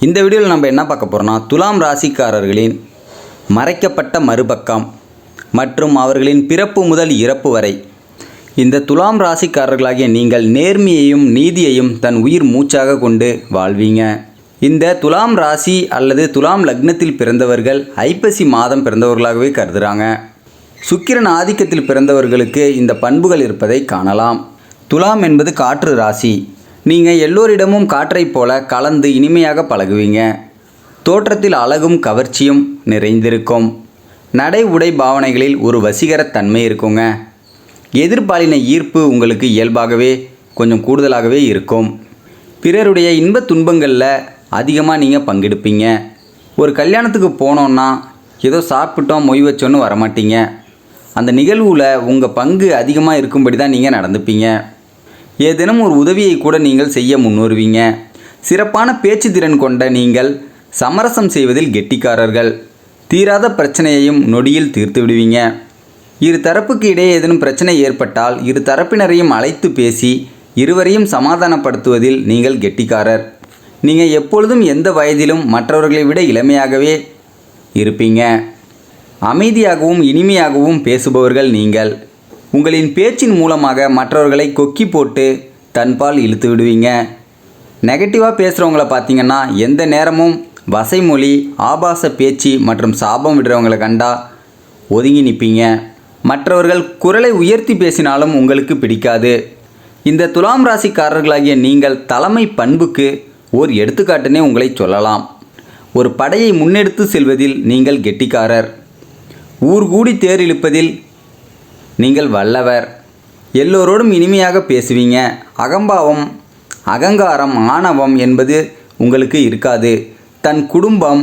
இந்த வீடியோவில் நம்ம என்ன பார்க்க போகிறோம்னா, துலாம் ராசிக்காரர்களின் மறைக்கப்பட்ட மறுபக்கம் மற்றும் அவர்களின் பிறப்பு முதல் இறப்பு வரை இந்த துலாம் ராசிக்காரர்களாகிய நீங்கள் நேர்மையையும் நீதியையும் தன் உயிர் மூச்சாக கொண்டு வாழ்வீங்க. இந்த துலாம் ராசி அல்லது துலாம் லக்னத்தில் பிறந்தவர்கள் ஐப்பசி மாதம் பிறந்தவர்களாகவே கருதுகிறாங்க. சுக்கிரன் ஆதிக்கத்தில் பிறந்தவர்களுக்கு இந்த பண்புகள் இருப்பதை காணலாம். துலாம் என்பது காற்று ராசி. நீங்கள் எல்லோரிடமும் காற்றைப் போல கலந்து இனிமையாக பழகுவீங்க. தோற்றத்தில் அழகும் கவர்ச்சியும் நிறைந்திருக்கும். நடை உடை பாவனைகளில் ஒரு வசீகரத்தன்மை இருக்குங்க. எதிர்பாலின ஈர்ப்பு உங்களுக்கு இயல்பாகவே கொஞ்சம் கூடுதலாகவே இருக்கும். பிறருடைய இன்ப துன்பங்களில் அதிகமாக நீங்கள் பங்கெடுப்பீங்க. ஒரு கல்யாணத்துக்கு போனோன்னா ஏதோ சாப்பிட்டோம் மொய் வச்சோன்னு வரமாட்டீங்க. அந்த நிகழ்வில் உங்கள் பங்கு அதிகமாக இருக்கும்படி தான் நீங்கள் நடந்துப்பீங்க. ஏதேனும் ஒரு உதவியை கூட நீங்கள் செய்ய முன்வருவீங்க. சிறப்பான பேச்சு திறன் கொண்ட நீங்கள் சமரசம் செய்வதில் கெட்டிக்காரர்கள். தீராத பிரச்சனையையும் நொடியில் தீர்த்து விடுவீங்க. இரு தரப்புக்கு இடையே ஏதேனும் பிரச்சனை ஏற்பட்டால் இரு தரப்பினரையும் அழைத்து பேசி இருவரையும் சமாதானப்படுத்துவதில் நீங்கள் கெட்டிக்காரர். நீங்கள் எப்பொழுதும் எந்த வயதிலும் மற்றவர்களை விட இளமையாகவே இருப்பீங்க. அமைதியாகவும் இனிமையாகவும் பேசுபவர்கள் நீங்கள். உங்களின் பேச்சின் மூலமாக மற்றவர்களை கொக்கி போட்டு தன்பால் இழுத்து விடுவீங்க. நெகட்டிவாக பேசுகிறவங்கள பார்த்தீங்கன்னா எந்த நேரமும் வசைமொழி, ஆபாச பேச்சு மற்றும் சாபம் விடுறவங்களை கண்டா ஒதுங்கி நிற்பீங்க. மற்றவர்கள் குரலை உயர்த்தி பேசினாலும் உங்களுக்கு பிடிக்காது. இந்த துலாம் ராசிக்காரர்களாகிய நீங்கள் தலைமை பண்புக்கு ஓர் எடுத்துக்காட்டுனே உங்களை சொல்லலாம். ஒரு படையை முன்னெடுத்து செல்வதில் நீங்கள் கெட்டிக்காரர். ஊர்கூடி தேர் இழுப்பதில் நீங்கள் வல்லவர். எல்லோரோடும் இனிமையாக பேசுவீங்க. அகம்பாவம், அகங்காரம், ஆணவம் என்பது உங்களுக்கு இருக்காது. தன் குடும்பம்,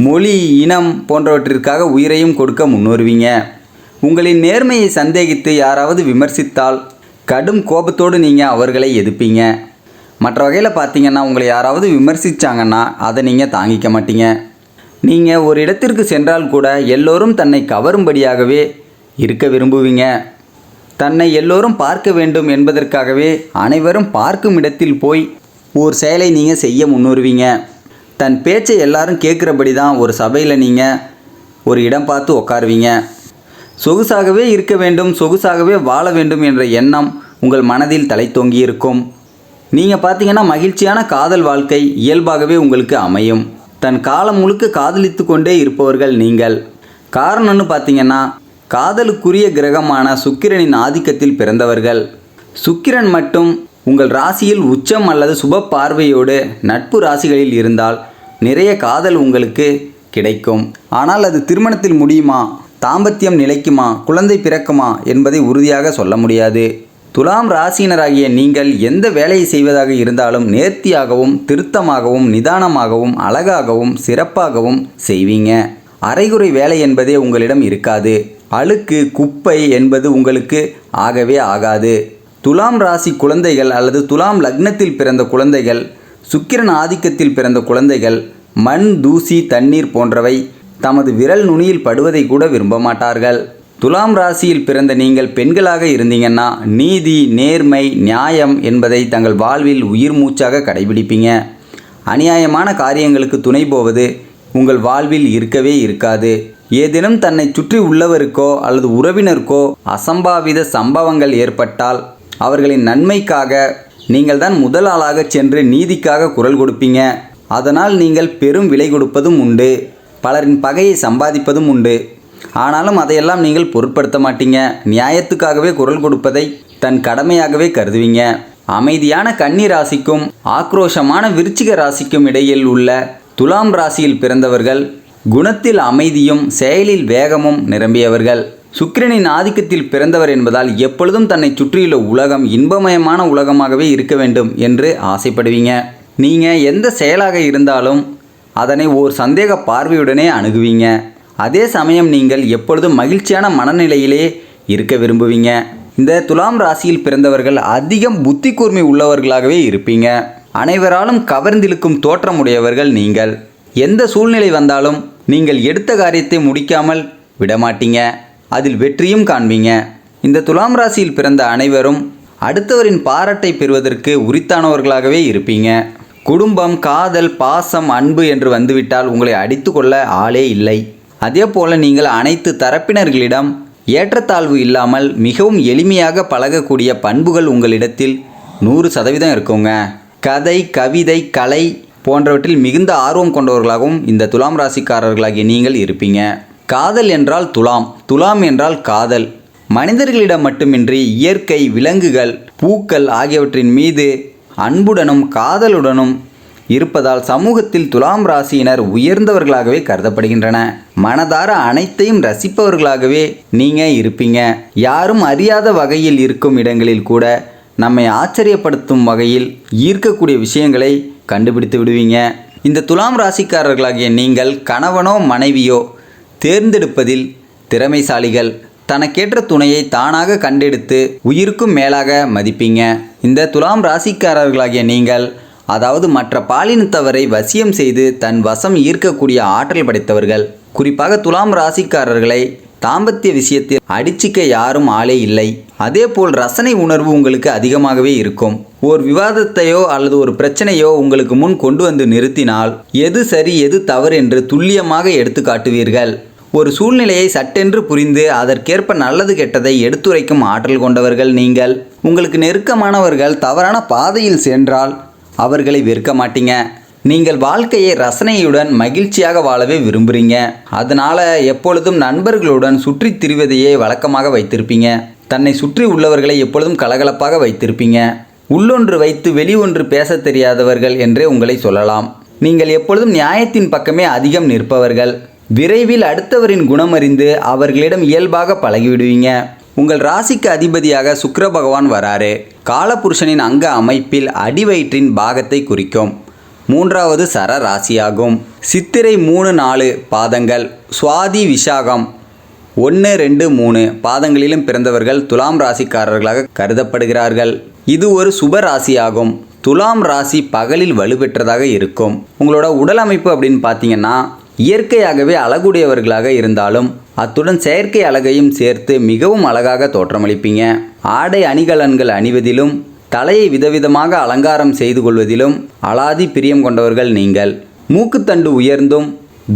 மொழி, இனம் போன்றவற்றிற்காக உயிரையும் கொடுக்க முன்வருவீங்க. உங்களின் நேர்மையை சந்தேகித்து யாராவது விமர்சித்தால் கடும் கோபத்தோடு நீங்கள் அவர்களை எதிர்ப்பீங்க. மற்ற வகையில் பார்த்தீங்கன்னா உங்களை யாராவது விமர்சித்தாங்கன்னா அதை நீங்கள் தாங்கிக்க மாட்டீங்க. நீங்கள் ஒரு இடத்திற்கு சென்றால் கூட எல்லோரும் தன்னை கவரும்படியாகவே இருக்க விரும்புவீங்க. தன்னை எல்லோரும் பார்க்க வேண்டும் என்பதற்காகவே அனைவரும் பார்க்கும் இடத்தில் போய் ஒரு செயலை நீங்கள் செய்ய முன்வருவீங்க. தன் பேச்சை எல்லாரும் கேட்குறபடி தான் ஒரு சபையில் நீங்கள் ஒரு இடம் பார்த்து உட்காருவீங்க. சொகுசாகவே இருக்க வேண்டும், சொகுசாகவே வாழ வேண்டும் என்ற எண்ணம் உங்கள் மனதில் தலை தொங்கி இருக்கும். நீங்கள் பார்த்தீங்கன்னா மகிழ்ச்சியான காதல் வாழ்க்கை இயல்பாகவே உங்களுக்கு அமையும். தன் காலம் முழுக்க காதலித்து கொண்டே இருப்பவர்கள் நீங்கள். காரணம்னு பார்த்தீங்கன்னா காதலுக்குரிய கிரகமான சுக்கிரனின் ஆதிக்கத்தில் பிறந்தவர்கள். சுக்கிரன் மட்டும் உங்கள் ராசியில் உச்சம் அல்லது சுப பார்வையோடு நட்பு ராசிகளில் இருந்தால் நிறைய காதல் உங்களுக்கு கிடைக்கும். ஆனால் அது திருமணத்தில் முடியுமா, தாம்பத்தியம் நிலைக்குமா, குழந்தை பிறக்குமா என்பதை உறுதியாக சொல்ல முடியாது. துலாம் ராசியினராகிய நீங்கள் எந்த வேலையை செய்வதாக இருந்தாலும் நேர்த்தியாகவும் திருத்தமாகவும் நிதானமாகவும் அழகாகவும் சிறப்பாகவும் செய்வீங்க. அரைகுறை வேலை என்பதே உங்களிடம் இருக்காது. அழுக்கு குப்பை என்பது உங்களுக்கு ஆகவே ஆகாது. துலாம் ராசி குழந்தைகள் அல்லது துலாம் லக்னத்தில் பிறந்த குழந்தைகள், சுக்கிரன் ஆதிக்கத்தில் பிறந்த குழந்தைகள் மண், தூசி, தண்ணீர் போன்றவை தமது விரல் நுனியில் படுவதை கூட விரும்ப மாட்டார்கள். துலாம் ராசியில் பிறந்த நீங்கள் பெண்களாக இருந்தீங்கன்னா நீதி, நேர்மை, நியாயம் என்பதை தங்கள் வாழ்வில் உயிர் மூச்சாக கடைபிடிப்பீங்க. அநியாயமான காரியங்களுக்கு துணை போவது உங்கள் வாழ்வில் இருக்கவே இருக்காது. ஏதேனும் தன்னை சுற்றி உள்ளவருக்கோ அல்லது உறவினருக்கோ அசம்பாவித சம்பவங்கள் ஏற்பட்டால் அவர்களின் நன்மைக்காக நீங்கள் தான் முதல் ஆளாக சென்று நீதிக்காக குரல் கொடுப்பீங்க. அதனால் நீங்கள் பெரும் விலை கொடுப்பதும் உண்டு. பலரின் பகையை சம்பாதிப்பதும் உண்டு. ஆனாலும் அதையெல்லாம் நீங்கள் பொருட்படுத்த மாட்டீங்க. நியாயத்துக்காகவே குரல் கொடுப்பதை தன் கடமையாகவே கருதுவீங்க. அமைதியான கன்னி ராசிக்கும் ஆக்ரோஷமான விருச்சிக ராசிக்கும் இடையில் உள்ள துலாம் ராசியில் பிறந்தவர்கள் குணத்தில் அமைதியும் செயலில் வேகமும் நிரம்பியவர்கள். சுக்கிரனின் ஆதிக்கத்தில் பிறந்தவர் என்பதால் எப்பொழுதும் தன்னை சுற்றியுள்ள உலகம் இன்பமயமான உலகமாகவே இருக்க வேண்டும் என்று ஆசைப்படுவீங்க. நீங்கள் எந்த செயலாக இருந்தாலும் அதனை ஓர் சந்தேக பார்வையுடனே அணுகுவீங்க. அதே சமயம் நீங்கள் எப்பொழுதும் மகிழ்ச்சியான மனநிலையிலே இருக்க விரும்புவீங்க. இந்த துலாம் ராசியில் பிறந்தவர்கள் அதிகம் புத்தி கூர்மை உள்ளவர்களாகவே இருப்பீங்க. அனைவராலும் கவர்ந்திழுக்கும் தோற்றமுடையவர்கள் நீங்கள். எந்த சூழ்நிலை வந்தாலும் நீங்கள் எடுத்த காரியத்தை முடிக்காமல் விடமாட்டீங்க. அதில் வெற்றியும் காண்பீங்க. இந்த துலாம் ராசியில் பிறந்த அனைவரும் அடுத்தவரின் பாராட்டை பெறுவதற்கு உரித்தானவர்களாகவே இருப்பீங்க. குடும்பம், காதல், பாசம், அன்பு என்று வந்துவிட்டால் உங்களை அடித்து கொள்ள ஆளே இல்லை. அதே போல் நீங்கள் அனைத்து தரப்பினர்களிடம் ஏற்றத்தாழ்வு இல்லாமல் மிகவும் எளிமையாக பழகக்கூடிய பண்புகள் உங்களிடத்தில் 100% இருக்குங்க. கதை, கவிதை, கலை போன்றவற்றில் மிகுந்த ஆர்வம் கொண்டவர்களாகவும் இந்த துலாம் ராசிக்காரர்களாகிய நீங்கள் இருப்பீங்க. காதல் என்றால் துலாம், துலாம் என்றால் காதல். மனிதர்களிடம் மட்டுமின்றி இயற்கை, விலங்குகள், பூக்கள் ஆகியவற்றின் மீது அன்புடனும் காதலுடனும் இருப்பதால் சமூகத்தில் துலாம் ராசியினர் உயர்ந்தவர்களாகவே கருதப்படுகின்றன. மனதார அனைத்தையும் ரசிப்பவர்களாகவே நீங்கள் இருப்பீங்க. யாரும் அறியாத வகையில் இருக்கும் இடங்களில் கூட நம்மை ஆச்சரியப்படுத்தும் வகையில் ஈர்க்கக்கூடிய விஷயங்களை கண்டுபிடித்து விடுவீங்க. இந்த துலாம் ராசிக்காரர்களாகிய நீங்கள் கணவனோ மனைவியோ தேர்ந்தெடுப்பதில் திறமைசாலிகள். தனக்கேற்ற துணையை தானாக கண்டெடுத்து உயிருக்கும் மேலாக மதிப்பீங்க. இந்த துலாம் ராசிக்காரர்களாகிய நீங்கள் அதாவது மற்ற பாலினத்தவரை வசியம் செய்து தன் வசம் ஈர்க்கக்கூடிய ஆற்றல் படைத்தவர்கள். குறிப்பாக துலாம் ராசிக்காரர்களை தாம்பத்திய விஷயத்தில் அடிச்சிக்க யாரும் ஆளே இல்லை. அதேபோல் ரசனை உணர்வு உங்களுக்கு அதிகமாகவே இருக்கும். ஒரு விவாதத்தையோ அல்லது ஒரு பிரச்சனையோ உங்களுக்கு முன் கொண்டு வந்து நிறுத்தினால் எது சரி எது தவறு என்று துல்லியமாக எடுத்து காட்டுவீர்கள். ஒரு சூழ்நிலையை சட்டென்று புரிந்து அதற்கேற்ப நல்லது கெட்டதை எடுத்துரைக்கும் ஆற்றல் கொண்டவர்கள் நீங்கள். உங்களுக்கு நெருக்கமானவர்கள் தவறான பாதையில் சென்றால் அவர்களை வெறுக்க மாட்டீங்க. நீங்கள் வாழ்க்கையை ரசனையுடன் மகிழ்ச்சியாக வாழவே விரும்புகிறீங்க. அதனால் எப்பொழுதும் நண்பர்களுடன் சுற்றித் திரிவதையே வழக்கமாக வைத்திருப்பீங்க. தன்னை சுற்றி உள்ளவர்களை எப்பொழுதும் கலகலப்பாக வைத்திருப்பீங்க. உள்ளொன்று வைத்து வெளி ஒன்று பேச தெரியாதவர்கள் என்றே உங்களை சொல்லலாம். நீங்கள் எப்பொழுதும் நியாயத்தின் பக்கமே அதிகம் நிற்பவர்கள். விரைவில் அடுத்தவரின் குணமறிந்து அவர்களிடம் இயல்பாக பழகிவிடுவீங்க. உங்கள் ராசிக்கு அதிபதியாக சுக்கிர பகவான் வராரு. காலபுருஷனின் அங்க அமைப்பில் அடிவயிற்றின் பாகத்தை குறிக்கும். 3வது சர ராசியாகும். சித்திரை 3-4 பாதங்கள், சுவாதி விஷாகம் 1-2-3 பாதங்களிலும் பிறந்தவர்கள் துலாம் ராசிக்காரர்களாக கருதப்படுகிறார்கள். இது ஒரு சுப ராசியாகும். துலாம் ராசி பகலில் வலுப்பெற்றதாக இருக்கும். உங்களோட உடல் அமைப்பு அப்படின்னு பார்த்தீங்கன்னா இயற்கையாகவே அழகுடையவர்களாக இருந்தாலும் அத்துடன் செயற்கை அழகையும் சேர்த்து மிகவும் அழகாக தோற்றமளிப்பீங்க. ஆடை அணிகலன்கள் அணிவதிலும் தலையை விதவிதமாக அலங்காரம் செய்து கொள்வதிலும் அலாதி பிரியம் கொண்டவர்கள் நீங்கள். மூக்குத்தண்டு உயர்ந்தும்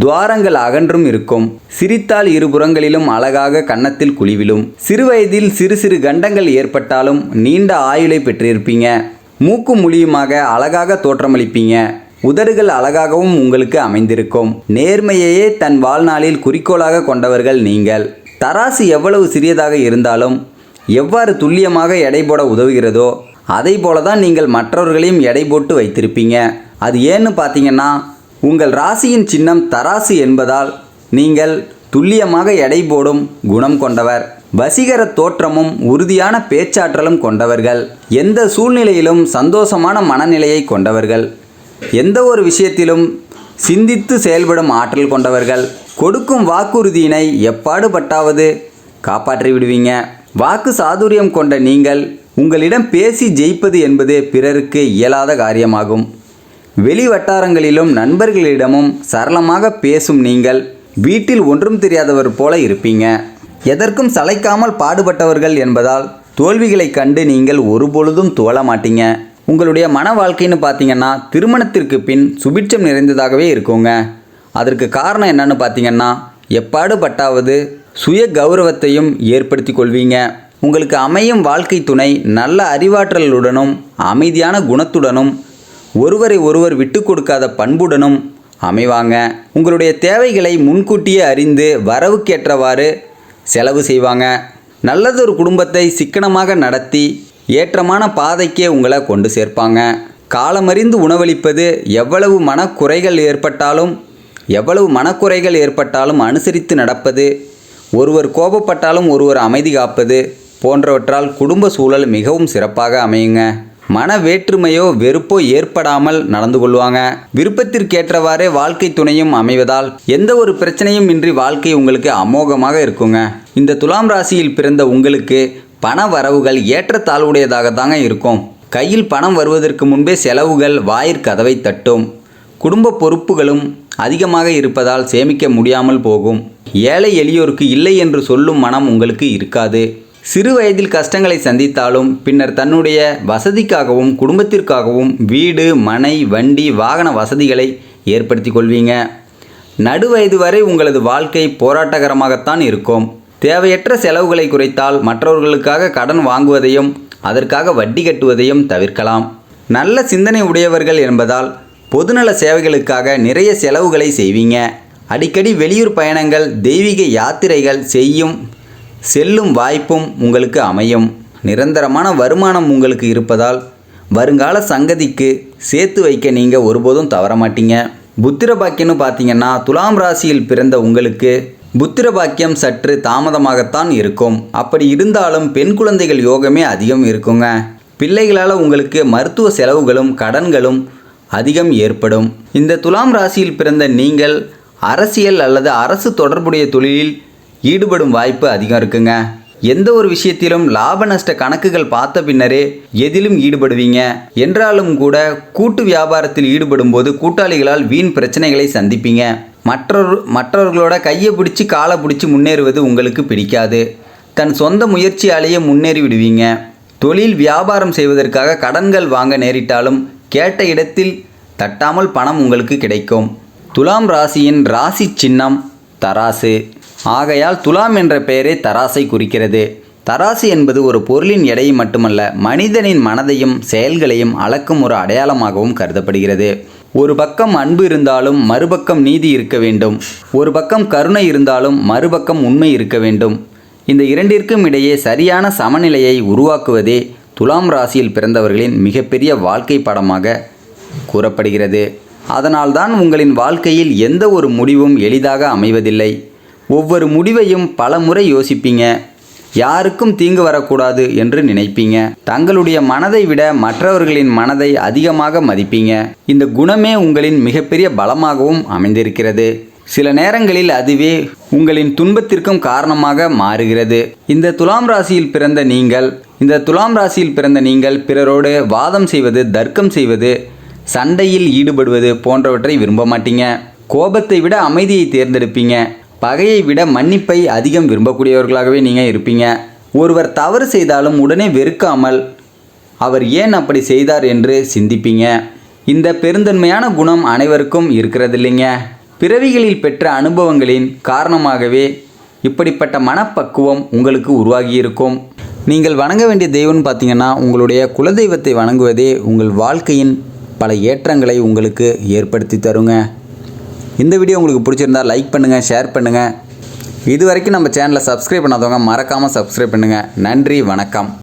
துவாரங்கள் அகன்றும் இருக்கும். சிரித்தால் இருபுறங்களிலும் அழகாக கன்னத்தில் குழிவிலும். சிறுவயதில் சிறு சிறு கண்டங்கள் ஏற்பட்டாலும் நீண்ட ஆயுளை பெற்றிருப்பீங்க. மூக்கு முழியுமாக அழகாக தோற்றமளிப்பீங்க. உதடுகள் அழகாகவும் உங்களுக்கு அமைந்திருக்கும். நேர்மையையே தன் வாழ்நாளில் குறிக்கோளாக கொண்டவர்கள் நீங்கள். தராசு எவ்வளவு சிறியதாக இருந்தாலும் எவ்வாறு துல்லியமாக எடை போட உதவுகிறதோ அதை போல தான் நீங்கள் மற்றவர்களையும் எடை போட்டு வைத்திருப்பீங்க. அது ஏன்னு பார்த்தீங்கன்னா உங்கள் ராசியின் சின்னம் தராசு என்பதால் நீங்கள் துல்லியமாக எடை போடும் குணம் கொண்டவர். வசீகர தோற்றமும் உறுதியான பேச்சாற்றலும் கொண்டவர்கள். எந்த சூழ்நிலையிலும் சந்தோஷமான மனநிலையை கொண்டவர்கள். எந்த ஒரு விஷயத்திலும் சிந்தித்து செயல்படும் ஆற்றல் கொண்டவர்கள். கொடுக்கும் வாக்குறுதியினை எப்பாடுபட்டாவது காப்பாற்றி விடுவீங்க. வாக்கு சாதுரியம் கொண்ட நீங்கள் உங்களிடம் பேசி ஜெயிப்பது என்பது பிறருக்கு இயலாத காரியமாகும். வெளி வட்டாரங்களிலும் நண்பர்களிடமும் சரளமாக பேசும் நீங்கள் வீட்டில் ஒன்றும் தெரியாதவர் போல இருப்பீங்க. எதற்கும் சளைக்காமல் பாடுபட்டவர்கள் என்பதால் தோல்விகளை கண்டு நீங்கள் ஒருபொழுதும் துவள மாட்டீங்க. உங்களுடைய மன வாழ்க்கைன்னு பார்த்தீங்கன்னா திருமணத்திற்கு பின் சுபிட்சம் நிறைந்ததாகவே இருக்குங்க. அதற்கு காரணம் என்னன்னு பார்த்தீங்கன்னா எப்பாடுபட்டாவது சுய கௌரவத்தையும் ஏற்படுத்தி கொள்வீங்க. உங்களுக்கு அமையும் வாழ்க்கை துணை நல்ல அறிவாற்றலுடனும் அமைதியான குணத்துடனும் ஒருவரை ஒருவர் விட்டு கொடுக்காத பண்புடனும் அமைவாங்க. உங்களுடைய தேவைகளை முன்கூட்டியே அறிந்து வரவுக்கேற்றவாறு செலவு செய்வாங்க. நல்லதொரு குடும்பத்தை சிக்கனமாக நடத்தி ஏற்றமான பாதைக்கே உங்களை கொண்டு சேர்ப்பாங்க. காலமறிந்து உணவளிப்பது, எவ்வளவு மனக்குறைகள் ஏற்பட்டாலும் அனுசரித்து நடப்பது, ஒருவர் கோபப்பட்டாலும் ஒருவர் அமைதி காப்பது போன்றவற்றால் குடும்ப சூழல் மிகவும் சிறப்பாக அமையுங்க. மன வேற்றுமையோ வெறுப்போ ஏற்படாமல் நடந்து கொள்வாங்க. விருப்பத்திற்கேற்றவாறே வாழ்க்கை துணையும் அமைவதால் எந்த ஒரு பிரச்சனையும் இன்றி வாழ்க்கை உங்களுக்கு அமோகமாக இருக்குங்க. இந்த துலாம் ராசியில் பிறந்த உங்களுக்கு பண வரவுகள் ஏற்றத்தாழ்வுடையதாக தாங்க இருக்கும். கையில் பணம் வருவதற்கு முன்பே செலவுகள் வாயிற்கதவை தட்டும். குடும்ப பொறுப்புகளும் அதிகமாக இருப்பதால் சேமிக்க முடியாமல் போகும். ஏழை எளியோருக்கு இல்லை என்று சொல்லும் மனம் உங்களுக்கு இருக்காது. சிறு வயதில் கஷ்டங்களை சந்தித்தாலும் பின்னர் தன்னுடைய வசதிக்காகவும் குடும்பத்திற்காகவும் வீடு, மனை, வண்டி, வாகன வசதிகளை ஏற்படுத்தி கொள்வீங்க. நடுவயது வரை உங்களது வாழ்க்கை போராட்டகரமாகத்தான் இருக்கும். தேவையற்ற செலவுகளை குறைத்தால் மற்றவர்களுக்காக கடன் வாங்குவதையும் அதற்காக வட்டி கட்டுவதையும் தவிர்க்கலாம். நல்ல சிந்தனை உடையவர்கள் என்பதால் பொதுநல சேவைகளுக்காக நிறைய செலவுகளை செய்வீங்க. அடிக்கடி வெளியூர் பயணங்கள், தெய்வீக யாத்திரைகள் செல்லும் வாய்ப்பும் உங்களுக்கு அமையும். நிரந்தரமான வருமானம் உங்களுக்கு இருப்பதால் வருங்கால சங்கதிக்கு சேர்த்து வைக்க நீங்கள் ஒருபோதும் தவற மாட்டீங்க. புத்திர பாக்கியம்னு பார்த்தீங்கன்னா துலாம் ராசியில் பிறந்த உங்களுக்கு புத்திர பாக்கியம் சற்று தாமதமாகத்தான் இருக்கும். அப்படி இருந்தாலும் பெண் குழந்தைகள் யோகமே அதிகம் இருக்குங்க. பிள்ளைகளால் உங்களுக்கு மருத்துவ செலவுகளும் கடன்களும் அதிகம் ஏற்படும். இந்த துலாம் ராசியில் பிறந்த நீங்கள் அரசியல் அல்லது அரசு தொடர்புடைய தொழிலில் ஈடுபடும் வாய்ப்பு அதிகம் இருக்குங்க. எந்த ஒரு விஷயத்திலும் லாப நஷ்ட கணக்குகள் பார்த்த பின்னரே எதிலும் ஈடுபடுவீங்க. என்றாலும் கூட கூட்டு வியாபாரத்தில் ஈடுபடும் போது கூட்டாளிகளால் வீண் பிரச்சனைகளை சந்திப்பீங்க. மற்றவர்களோட கையை பிடிச்சி காலை பிடிச்சி முன்னேறுவது உங்களுக்கு பிடிக்காது. தன் சொந்த முயற்சியாலேயே முன்னேறி விடுவீங்க. தொழில் வியாபாரம் செய்வதற்காக கடன்கள் வாங்க நேரிட்டாலும் கேட்ட இடத்தில் தட்டாமல் பணம் உங்களுக்கு கிடைக்கும். துலாம் ராசியின் ராசி சின்னம் தராசு. ஆகையால் துலாம் என்ற பெயரே தராசை குறிக்கிறது. தராசு என்பது ஒரு பொருளின் எடையை மட்டுமல்ல, மனிதனின் மனதையும் செயல்களையும் அளக்கும் ஒரு அடையாளமாகவும் கருதப்படுகிறது. ஒரு பக்கம் அன்பு இருந்தாலும் மறுபக்கம் நீதி இருக்க வேண்டும். ஒரு பக்கம் கருணை இருந்தாலும் மறுபக்கம் உண்மை இருக்க வேண்டும். இந்த இரண்டிற்கும் இடையே சரியான சமநிலையை உருவாக்குவதே துலாம் ராசியில் பிறந்தவர்களின் மிகப்பெரிய வாழ்க்கை பாடமாக கூறப்படுகிறது. அதனால்தான் உங்களின் வாழ்க்கையில் எந்த ஒரு முடிவும் எளிதாக அமைவதில்லை. ஒவ்வொரு முடிவையும் பல முறை யோசிப்பீங்க. யாருக்கும் தீங்கு வரக்கூடாது என்று நினைப்பீங்க. தங்களுடைய மனதை விட மற்றவர்களின் மனதை அதிகமாக மதிப்பீங்க. இந்த குணமே உங்களின் மிகப்பெரிய பலமாகவும் அமைந்திருக்கிறது. சில நேரங்களில் அதுவே உங்களின் துன்பத்திற்கும் காரணமாக மாறுகிறது. இந்த துலாம் ராசியில் பிறந்த நீங்கள் பிறரோடு வாதம் செய்வது, தர்க்கம் செய்வது, சண்டையில் ஈடுபடுவது போன்றவற்றை விரும்ப மாட்டீங்க. கோபத்தை விட அமைதியை தேர்ந்தெடுப்பீங்க. பகையை விட மன்னிப்பை அதிகம் விரும்பக்கூடியவர்களாகவே நீங்கள் இருப்பீங்க. ஒருவர் தவறு செய்தாலும் உடனே வெறுக்காமல் அவர் ஏன் அப்படி செய்தார் என்று சிந்திப்பீங்க. இந்த பெருந்தன்மையான குணம் அனைவருக்கும் இருக்கிறது இல்லைங்க. பிறவிகளில் பெற்ற அனுபவங்களின் காரணமாகவே இப்படிப்பட்ட மனப்பக்குவம் உங்களுக்கு உருவாகியிருக்கும். நீங்கள் வணங்க வேண்டிய தெய்வம்னு பார்த்தீங்கன்னா உங்களுடைய குலதெய்வத்தை வணங்குவதே உங்கள் வாழ்க்கையின் பல ஏற்றங்களை உங்களுக்கு ஏற்படுத்தி தருங்க. இந்த வீடியோ உங்களுக்கு பிடிச்சிருந்தால் லைக் பண்ணுங்கள், ஷேர் பண்ணுங்கள். இது வரைக்கும் நம்ம சேனலை சப்ஸ்கிரைப் பண்ணாதவங்க மறக்காமல் சப்ஸ்கிரைப் பண்ணுங்கள். நன்றி, வணக்கம்.